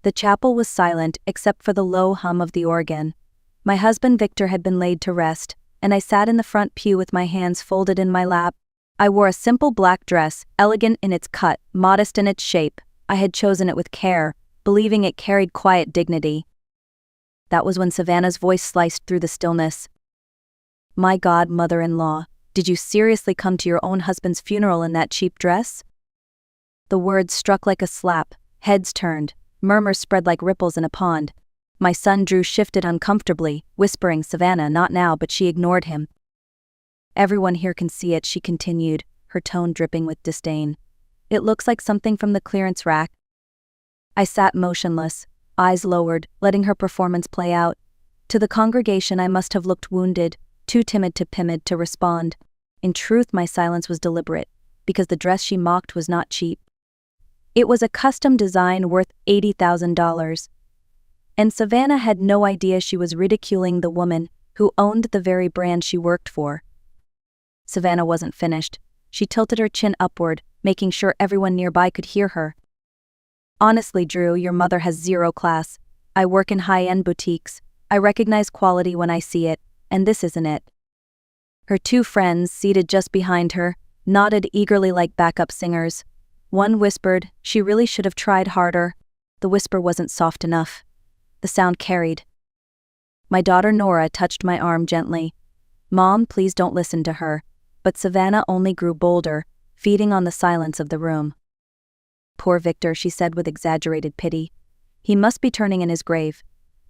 The chapel was silent except for the low hum of the organ. My husband Victor had been laid to rest, and I sat in the front pew with my hands folded in my lap. I wore a simple black dress, elegant in its cut, modest in its shape. I had chosen it with care, believing it carried quiet dignity. That was when Savannah's voice sliced through the stillness. "My God, mother-in-law, did you seriously come to your own husband's funeral in that cheap dress?" The words struck like a slap, heads turned, murmurs spread like ripples in a pond. My son Drew shifted uncomfortably, whispering, "Savannah, not now," but she ignored him. "Everyone here can see it," she continued, her tone dripping with disdain. "It looks like something from the clearance rack." I sat motionless, eyes lowered, letting her performance play out. To the congregation I must have looked wounded, too timid to respond. In truth, my silence was deliberate, because the dress she mocked was not cheap. It was a custom design worth $80,000. And Savannah had no idea she was ridiculing the woman who owned the very brand she worked for. Savannah wasn't finished. She tilted her chin upward, making sure everyone nearby could hear her. "Honestly, Drew, your mother has zero class. I work in high-end boutiques. I recognize quality when I see it, and this isn't it." Her two friends, seated just behind her, nodded eagerly like backup singers. One whispered, "She really should have tried harder." The whisper wasn't soft enough. The sound carried. My daughter Nora touched my arm gently. "Mom, please don't listen to her." But Savannah only grew bolder, feeding on the silence of the room. "Poor Victor," she said with exaggerated pity. "He must be turning in his grave.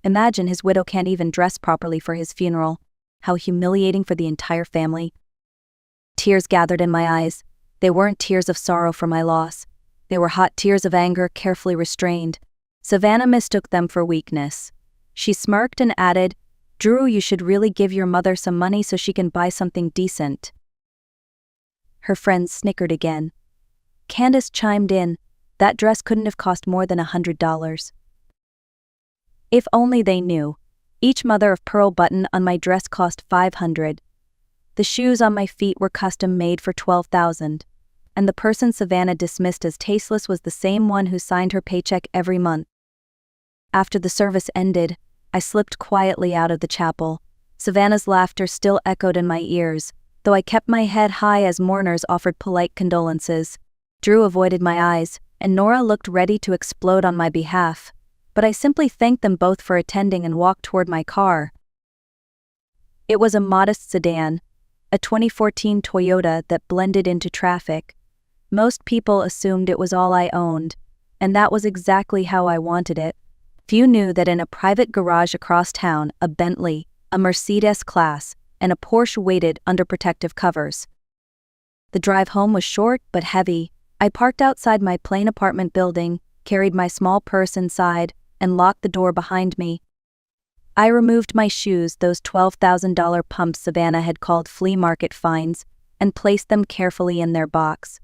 Imagine his widow can't even dress properly for his funeral. How humiliating for the entire family." Tears gathered in my eyes. They weren't tears of sorrow for my loss. They were hot tears of anger, carefully restrained. Savannah mistook them for weakness. She smirked and added, "Drew, you should really give your mother some money so she can buy something decent." Her friends snickered again. Candace chimed in, "That dress couldn't have cost more than $100. If only they knew. Each mother-of-pearl button on my dress cost $500. The shoes on my feet were custom-made for $12,000. And the person Savannah dismissed as tasteless was the same one who signed her paycheck every month. After the service ended, I slipped quietly out of the chapel. Savannah's laughter still echoed in my ears, though I kept my head high as mourners offered polite condolences. Drew avoided my eyes, and Nora looked ready to explode on my behalf, but I simply thanked them both for attending and walked toward my car. It was a modest sedan, a 2014 Toyota that blended into traffic. Most people assumed it was all I owned, and that was exactly how I wanted it. Few knew that in a private garage across town, a Bentley, a Mercedes class, and a Porsche waited under protective covers. The drive home was short but heavy. I parked outside my plain apartment building, carried my small purse inside, and locked the door behind me. I removed my shoes, those $12,000 pumps Savannah had called flea market finds, and placed them carefully in their box.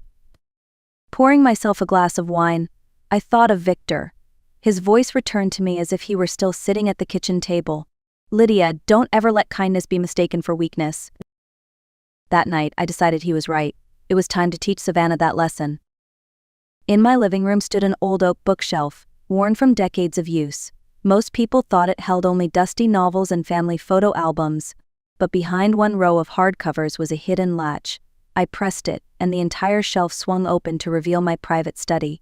Pouring myself a glass of wine, I thought of Victor. His voice returned to me as if he were still sitting at the kitchen table. "Lydia, don't ever let kindness be mistaken for weakness." That night, I decided he was right. It was time to teach Savannah that lesson. In my living room stood an old oak bookshelf, worn from decades of use. Most people thought it held only dusty novels and family photo albums, but behind one row of hardcovers was a hidden latch. I pressed it, and the entire shelf swung open to reveal my private study.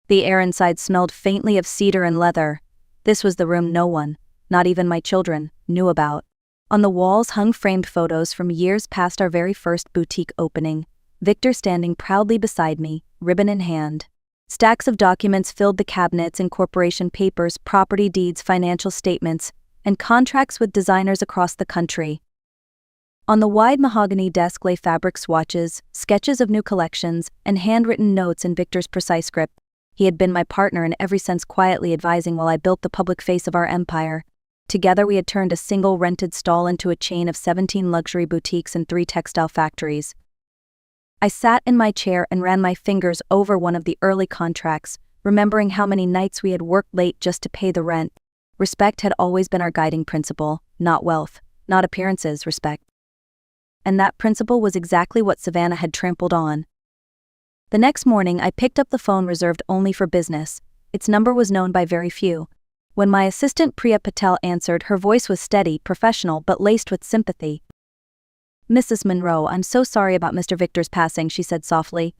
The air inside smelled faintly of cedar and leather. This was the room no one, not even my children, knew about. On the walls hung framed photos from years past our very first boutique opening, Victor standing proudly beside me, ribbon in hand. Stacks of documents filled the cabinets, incorporation papers, property deeds, financial statements, and contracts with designers across the country. On the wide mahogany desk lay fabric swatches, sketches of new collections, and handwritten notes in Victor's precise script. He had been my partner in every sense, quietly advising while I built the public face of our empire. Together we had turned a single rented stall into a chain of 17 luxury boutiques and 3 textile factories. I sat in my chair and ran my fingers over one of the early contracts, remembering how many nights we had worked late just to pay the rent. Respect had always been our guiding principle, not wealth, not appearances, respect. And that principle was exactly what Savannah had trampled on. The next morning I picked up the phone reserved only for business. Its number was known by very few. When my assistant Priya Patel answered, her voice was steady, professional, but laced with sympathy. "Mrs. Monroe, I'm so sorry about Mr. Victor's passing," she said softly.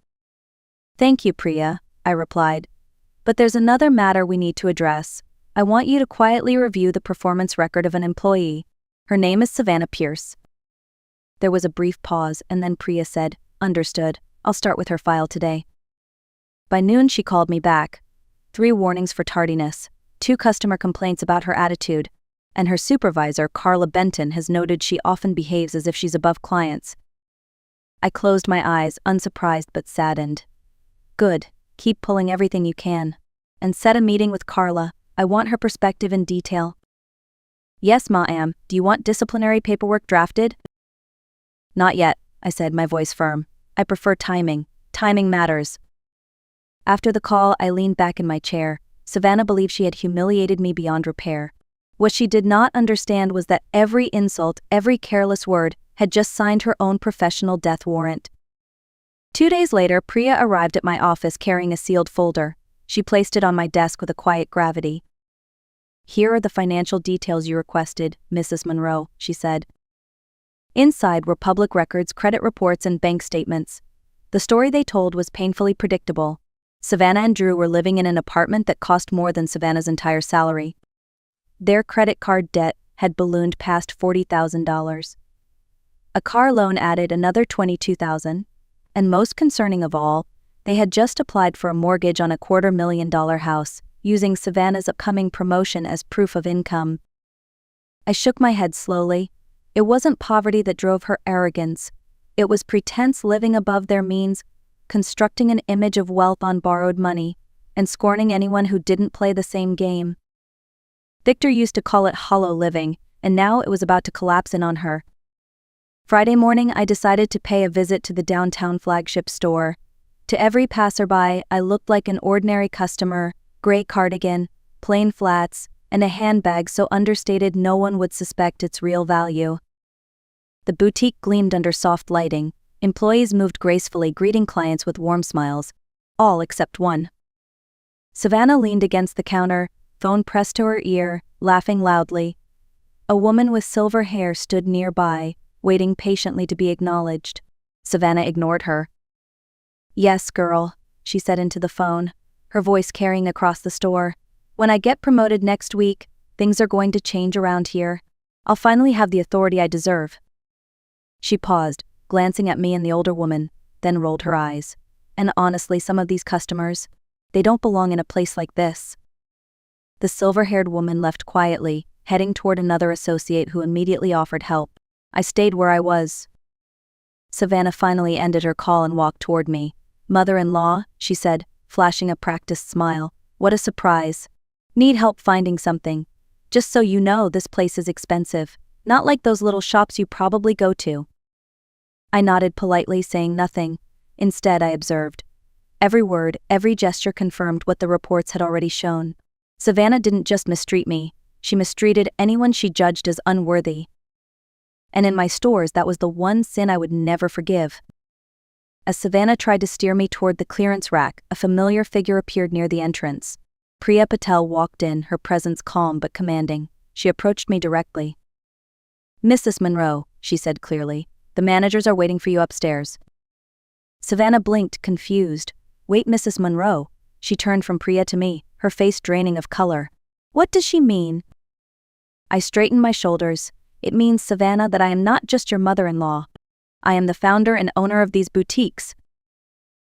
"Thank you, Priya," I replied. "But there's another matter we need to address. I want you to quietly review the performance record of an employee. Her name is Savannah Pierce." There was a brief pause, and then Priya said, "Understood. I'll start with her file today." By noon she called me back. 3 warnings for tardiness, 2 customer complaints about her attitude, and her supervisor, Carla Benton, has noted she often behaves as if she's above clients. I closed my eyes, unsurprised but saddened. "Good, keep pulling everything you can. And set a meeting with Carla. I want her perspective in detail." "Yes, ma'am. Do you want disciplinary paperwork drafted?" "Not yet," I said, my voice firm. "I prefer timing. Timing matters." After the call, I leaned back in my chair. Savannah believed she had humiliated me beyond repair. What she did not understand was that every insult, every careless word, had just signed her own professional death warrant. 2 days later, Priya arrived at my office carrying a sealed folder. She placed it on my desk with a quiet gravity. "Here are the financial details you requested, Mrs. Monroe," she said. Inside were public records, credit reports, and bank statements. The story they told was painfully predictable. Savannah and Drew were living in an apartment that cost more than Savannah's entire salary. Their credit card debt had ballooned past $40,000. A car loan added another $22,000, and most concerning of all, they had just applied for a mortgage on a $250,000 house, using Savannah's upcoming promotion as proof of income. I shook my head slowly. It wasn't poverty that drove her arrogance. It was pretense living above their means, constructing an image of wealth on borrowed money, and scorning anyone who didn't play the same game. Victor used to call it hollow living, and now it was about to collapse in on her. Friday morning, I decided to pay a visit to the downtown flagship store. To every passerby, I looked like an ordinary customer, gray cardigan, plain flats, and a handbag so understated no one would suspect its real value. The boutique gleamed under soft lighting. Employees moved gracefully, greeting clients with warm smiles, all except one. Savannah leaned against the counter, phone pressed to her ear, laughing loudly. A woman with silver hair stood nearby, waiting patiently to be acknowledged. Savannah ignored her. "Yes, girl," she said into the phone, her voice carrying across the store. "When I get promoted next week, things are going to change around here. I'll finally have the authority I deserve." She paused, glancing at me and the older woman, then rolled her eyes. "And honestly, some of these customers, they don't belong in a place like this." The silver-haired woman left quietly, heading toward another associate who immediately offered help. I stayed where I was. Savannah finally ended her call and walked toward me. "Mother-in-law," she said, flashing a practiced smile. "What a surprise. Need help finding something. Just so you know, this place is expensive. Not like those little shops you probably go to." I nodded politely, saying nothing. Instead, I observed. Every word, every gesture confirmed what the reports had already shown. Savannah didn't just mistreat me, she mistreated anyone she judged as unworthy. And in my stores, that was the one sin I would never forgive. As Savannah tried to steer me toward the clearance rack, a familiar figure appeared near the entrance. Priya Patel walked in, her presence calm but commanding. She approached me directly. "Mrs. Monroe," she said clearly, "the managers are waiting for you upstairs." Savannah blinked, confused. "Wait, Mrs. Monroe." She turned from Priya to me, her face draining of color. "What does she mean?" I straightened my shoulders. "It means, Savannah, that I am not just your mother-in-law. I am the founder and owner of these boutiques."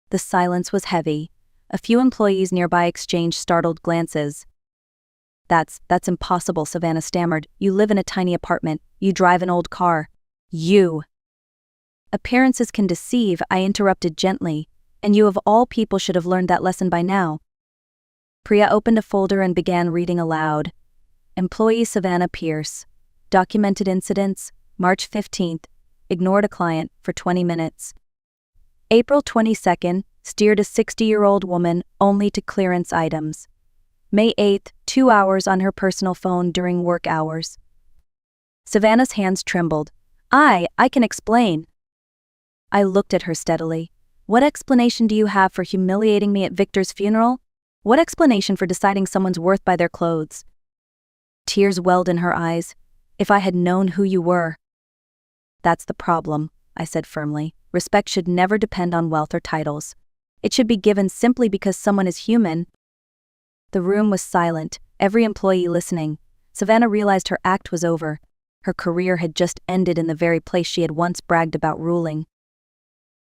The silence was heavy. A few employees nearby exchanged startled glances. That's impossible," Savannah stammered. "You live in a tiny apartment. You drive an old car. You." "Appearances can deceive," I interrupted gently, "and you of all people should have learned that lesson by now." Priya opened a folder and began reading aloud. "Employee Savannah Pierce. Documented incidents, March 15th, ignored a client for 20 minutes. April 22nd, steered a 60-year-old woman only to clearance items. May 8th, 2 hours on her personal phone during work hours." Savannah's hands trembled. I can explain." I looked at her steadily. "What explanation do you have for humiliating me at Victor's funeral? What explanation for deciding someone's worth by their clothes? Tears welled in her eyes. If I had known who you were. That's the problem, I said firmly. Respect should never depend on wealth or titles. It should be given simply because someone is human. The room was silent, every employee listening. Savannah realized her act was over. Her career had just ended in the very place she had once bragged about ruling.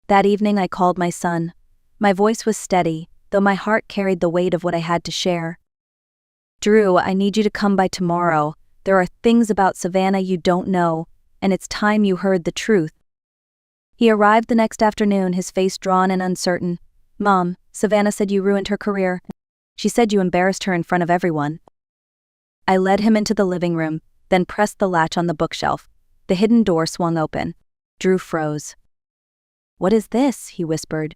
That evening I called my son. My voice was steady, though my heart carried the weight of what I had to share. Drew, I need you to come by tomorrow. There are things about Savannah you don't know, and it's time you heard the truth. He arrived the next afternoon, his face drawn and uncertain. Mom, Savannah said you ruined her career. She said you embarrassed her in front of everyone. I led him into the living room, then pressed the latch on the bookshelf. The hidden door swung open. Drew froze. What is this? He whispered.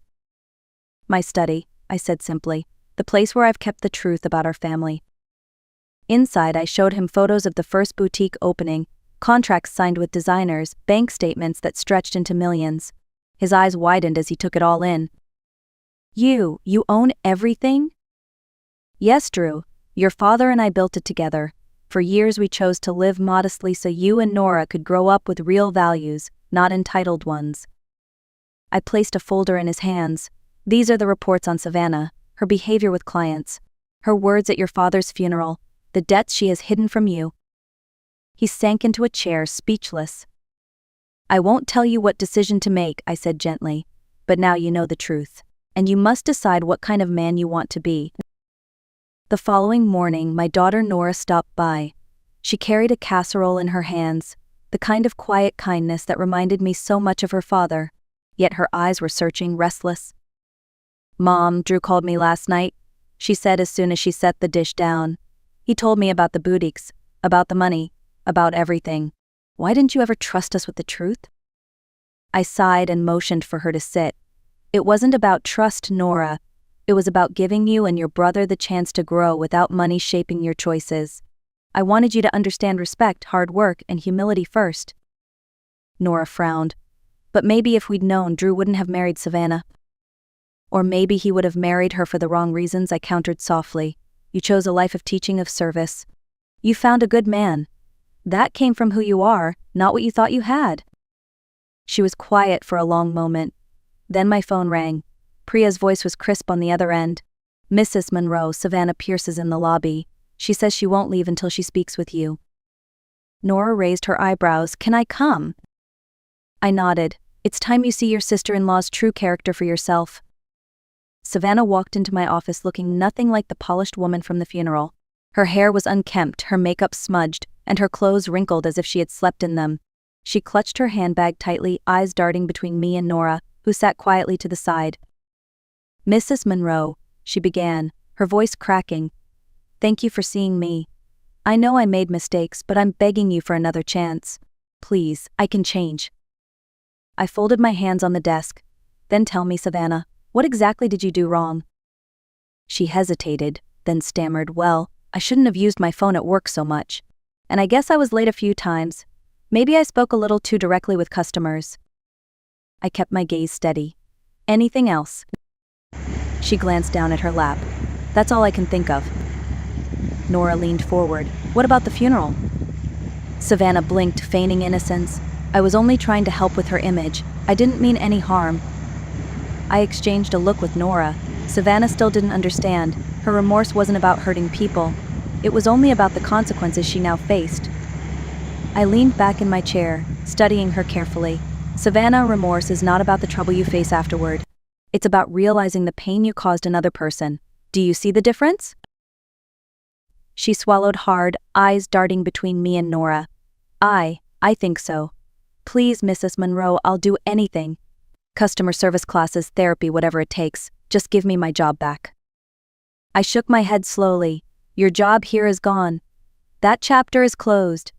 My study, I said simply, the place where I've kept the truth about our family. Inside, I showed him photos of the first boutique opening, contracts signed with designers, bank statements that stretched into millions. His eyes widened as he took it all in. You own everything? Yes, Drew. Your father and I built it together. For years we chose to live modestly so you and Nora could grow up with real values, not entitled ones. I placed a folder in his hands. These are the reports on Savannah, her behavior with clients, her words at your father's funeral, the debts she has hidden from you. He sank into a chair, speechless. I won't tell you what decision to make, I said gently, but now you know the truth, and you must decide what kind of man you want to be. The following morning, my daughter Nora stopped by. She carried a casserole in her hands, the kind of quiet kindness that reminded me so much of her father, yet her eyes were searching, restless. Mom, Drew called me last night, she said as soon as she set the dish down. He told me about the boutiques, about the money, about everything. Why didn't you ever trust us with the truth? I sighed and motioned for her to sit. It wasn't about trust, Nora. It was about giving you and your brother the chance to grow without money shaping your choices. I wanted you to understand respect, hard work, and humility first. Nora frowned. But maybe if we'd known, Drew wouldn't have married Savannah. Or maybe he would have married her for the wrong reasons, I countered softly. You chose a life of teaching, of service. You found a good man. That came from who you are, not what you thought you had. She was quiet for a long moment. Then my phone rang. Priya's voice was crisp on the other end. Mrs. Monroe, Savannah Pierce is in the lobby. She says she won't leave until she speaks with you. Nora raised her eyebrows. Can I come? I nodded. It's time you see your sister-in-law's true character for yourself. Savannah walked into my office looking nothing like the polished woman from the funeral. Her hair was unkempt, her makeup smudged, and her clothes wrinkled as if she had slept in them. She clutched her handbag tightly, eyes darting between me and Nora, who sat quietly to the side. Mrs. Monroe, she began, her voice cracking. Thank you for seeing me. I know I made mistakes, but I'm begging you for another chance. Please, I can change. I folded my hands on the desk. Then tell me, Savannah, what exactly did you do wrong? She hesitated, then stammered, well, I shouldn't have used my phone at work so much. And I guess I was late a few times. Maybe I spoke a little too directly with customers. I kept my gaze steady. Anything else? She glanced down at her lap. That's all I can think of. Nora leaned forward. What about the funeral? Savannah blinked, feigning innocence. I was only trying to help with her image. I didn't mean any harm. I exchanged a look with Nora. Savannah still didn't understand. Her remorse wasn't about hurting people. It was only about the consequences she now faced. I leaned back in my chair, studying her carefully. Savannah, remorse is not about the trouble you face afterward. It's about realizing the pain you caused another person. Do you see the difference? She swallowed hard, eyes darting between me and Nora. I think so. Please, Mrs. Monroe, I'll do anything. Customer service classes, therapy, whatever it takes. Just give me my job back. I shook my head slowly. Your job here is gone. That chapter is closed.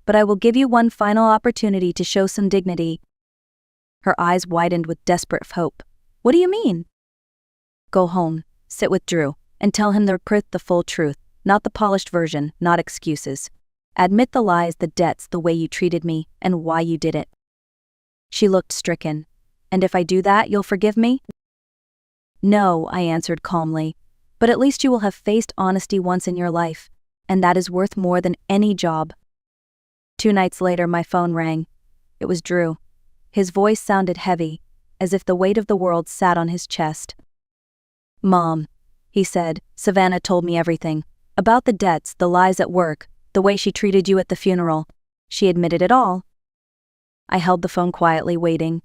But I will give you one final opportunity to show some dignity. Her eyes widened with desperate hope. What do you mean? Go home, sit with Drew, and tell him the full truth, not the polished version, not excuses. Admit the lies, the debts, the way you treated me, and why you did it. She looked stricken. And if I do that, you'll forgive me? No, I answered calmly. But at least you will have faced honesty once in your life, and that is worth more than any job. 2 nights later, my phone rang. It was Drew. His voice sounded heavy, as if the weight of the world sat on his chest. "Mom," he said, "Savannah told me everything. About the debts, the lies at work, the way she treated you at the funeral. She admitted it all." I held the phone quietly, waiting.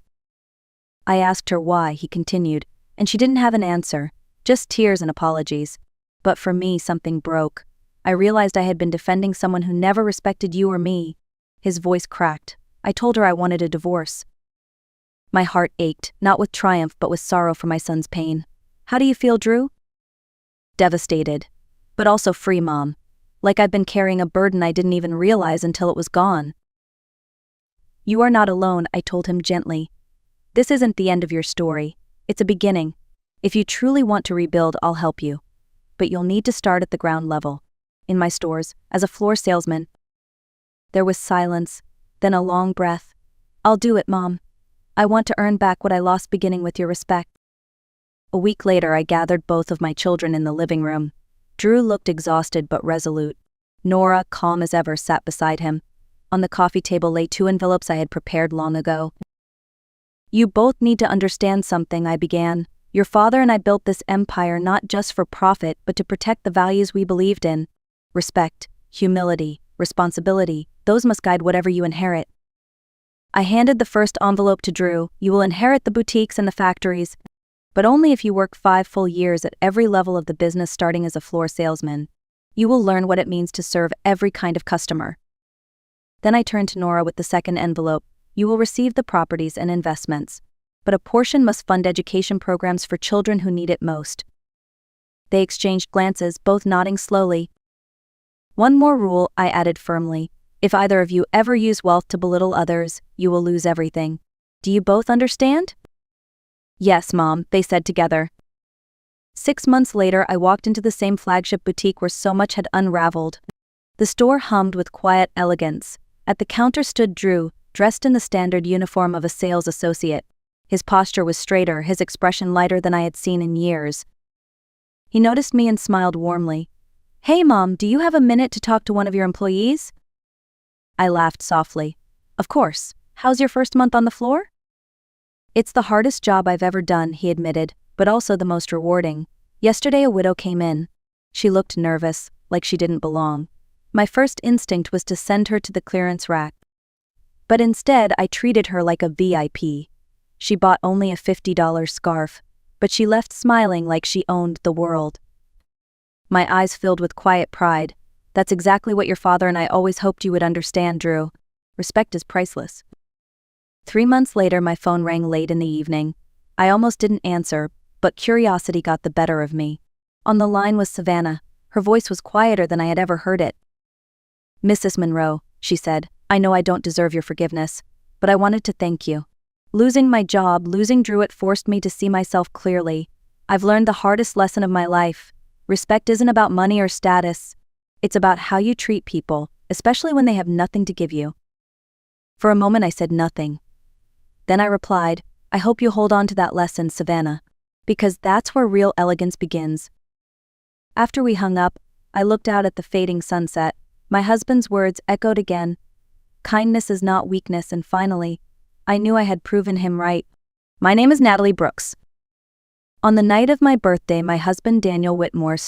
I asked her why, he continued, and she didn't have an answer, just tears and apologies. But for me, something broke. I realized I had been defending someone who never respected you or me. His voice cracked. I told her I wanted a divorce. My heart ached, not with triumph but with sorrow for my son's pain. "How do you feel, Drew?" "Devastated. But also free, Mom. Like I've been carrying a burden I didn't even realize until it was gone." "You are not alone," I told him gently. "This isn't the end of your story. It's a beginning. If you truly want to rebuild, I'll help you. But you'll need to start at the ground level. In my stores, as a floor salesman." There was silence, then a long breath. "I'll do it, Mom. I want to earn back what I lost, beginning with your respect." A week later, I gathered both of my children in the living room. Drew looked exhausted but resolute. Nora, calm as ever, sat beside him. On the coffee table lay 2 envelopes I had prepared long ago. "You both need to understand something," I began. "Your father and I built this empire not just for profit but to protect the values we believed in. Respect, humility, responsibility, those must guide whatever you inherit." I handed the first envelope to Drew. "You will inherit the boutiques and the factories, but only if you work 5 full years at every level of the business, starting as a floor salesman. You will learn what it means to serve every kind of customer." Then I turned to Nora with the second envelope. "You will receive the properties and investments, but a portion must fund education programs for children who need it most." They exchanged glances, both nodding slowly. "One more rule," I added firmly. "If either of you ever use wealth to belittle others, you will lose everything. Do you both understand?" "Yes, Mom," they said together. 6 months later, I walked into the same flagship boutique where so much had unraveled. The store hummed with quiet elegance. At the counter stood Drew, dressed in the standard uniform of a sales associate. His posture was straighter, his expression lighter than I had seen in years. He noticed me and smiled warmly. "Hey, Mom, do you have a minute to talk to one of your employees?" I laughed softly. "Of course. How's your first month on the floor?" "It's the hardest job I've ever done," he admitted, "but also the most rewarding. Yesterday a widow came in. She looked nervous, like she didn't belong. My first instinct was to send her to the clearance rack. But instead, I treated her like a VIP. She bought only a $50 scarf, but she left smiling like she owned the world." My eyes filled with quiet pride. "That's exactly what your father and I always hoped you would understand, Drew. Respect is priceless." 3 months later, my phone rang late in the evening. I almost didn't answer, but curiosity got the better of me. On the line was Savannah. Her voice was quieter than I had ever heard it. "Mrs. Monroe," she said, "I know I don't deserve your forgiveness, but I wanted to thank you. Losing my job, losing Drew, it forced me to see myself clearly. I've learned the hardest lesson of my life. Respect isn't about money or status. It's about how you treat people, especially when they have nothing to give you." For a moment I said nothing. Then I replied, "I hope you hold on to that lesson, Savannah, because that's where real elegance begins." After we hung up, I looked out at the fading sunset. My husband's words echoed again. Kindness is not weakness, and finally, I knew I had proven him right. My name is Natalie Brooks. On the night of my birthday, my husband Daniel Whitmore